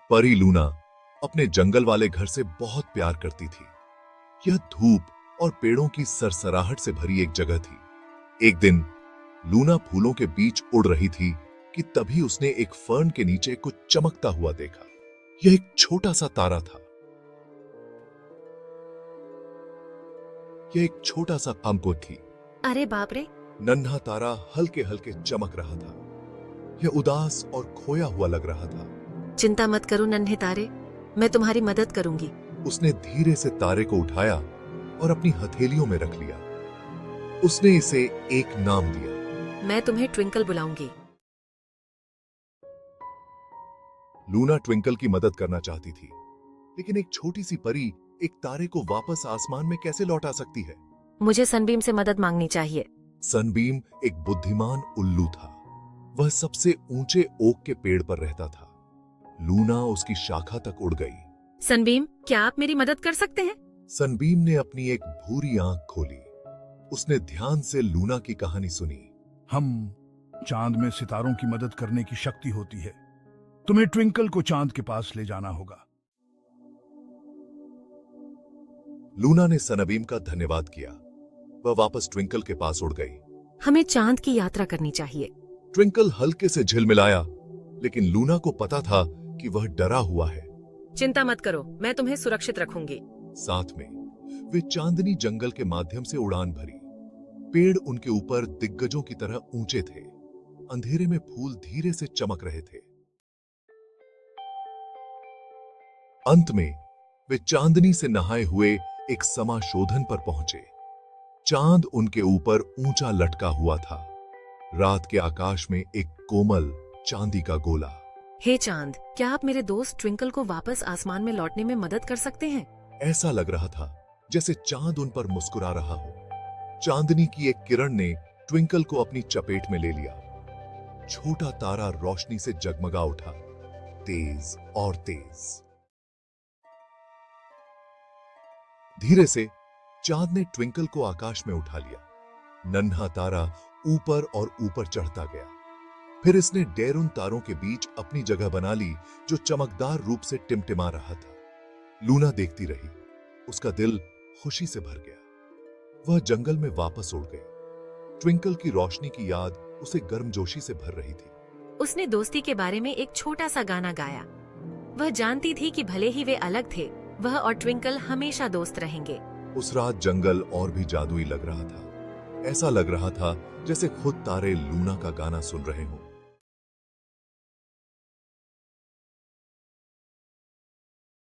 परी लूना अपने जंगल वाले घर से बहुत प्यार करती थी। यह धूप और पेड़ों की सरसराहट से भरी एक जगह थी। एक दिन लूना फूलों के बीच उड़ रही थी कि तभी उसने एक फर्न के नीचे कुछ चमकता हुआ देखा। यह एक छोटा सा तारा था। यह एक छोटा सा हमको थी। अरे बाप रे! नन्हा तारा हल्के हल्के चमक रहा था। यह उदास और खोया हुआ लग रहा था। चिंता मत करो नन्हे तारे, मैं तुम्हारी मदद करूंगी। उसने धीरे से तारे को उठाया और अपनी हथेलियों में रख लिया। उसने इसे एक नाम दिया। मैं तुम्हें ट्विंकल बुलाऊंगी। लूना ट्विंकल की मदद करना चाहती थी, लेकिन एक छोटी सी परी एक तारे को वापस आसमान में कैसे लौटा सकती है? मुझे सनबीम से मदद मांगनी चाहिए। सनबीम एक बुद्धिमान उल्लू था। वह सबसे ऊंचे ओक के पेड़ पर रहता था। लूना उसकी शाखा तक उड़ गई। सनबीम, क्या आप मेरी मदद कर सकते हैं? सनबीम ने अपनी एक भूरी आंख खोली। उसने ध्यान से लूना की कहानी सुनी। हम चांद में सितारों की मदद करने की शक्ति होती है। तुम्हें ट्विंकल को चांद के पास ले जाना होगा। लूना ने सनबीम का धन्यवाद किया। वह वापस ट्विंकल के पास उड़ गई। हमें चांद की यात्रा करनी चाहिए। ट्विंकल हल्के से झिलमिलाया, लेकिन लूना को पता था कि वह डरा हुआ है। चिंता मत करो, मैं तुम्हें सुरक्षित रखूंगी। साथ में वे चांदनी जंगल के माध्यम से उड़ान भरी। पेड़ उनके ऊपर दिग्गजों की तरह ऊंचे थे। अंधेरे में फूल धीरे से चमक रहे थे। अंत में वे चांदनी से नहाए हुए एक समाशोधन पर पहुंचे। चांद उनके ऊपर ऊंचा लटका हुआ था। रात के आकाश में एक कोमल चांदी का गोला। हे चांद, क्या आप मेरे दोस्त ट्विंकल को वापस आसमान में लौटने में मदद कर सकते हैं? ऐसा लग रहा था जैसे चांद उन पर मुस्कुरा रहा हो। चांदनी की एक किरण ने ट्विंकल को अपनी चपेट में ले लिया। छोटा तारा रोशनी से जगमगा उठा, तेज और तेज। धीरे से चांद ने ट्विंकल को आकाश में उठा लिया। नन्हा तारा ऊपर और ऊपर चढ़ता गया। फिर इसने डेरुन तारों के बीच अपनी जगह बना ली, जो चमकदार रूप से टिमटिमा रहा था। लूना देखती रही। उसका दिल खुशी से भर गया। वह जंगल में वापस उड़ गई। ट्विंकल की रोशनी की याद उसे गर्मजोशी से भर रही थी। उसने दोस्ती के बारे में एक छोटा सा गाना गाया। वह जानती थी कि भले ही वे अलग थे, वह और ट्विंकल हमेशा दोस्त रहेंगे। उस रात जंगल और भी जादुई लग रहा था। ऐसा लग रहा था जैसे खुद तारे लूना का गाना सुन रहे हों।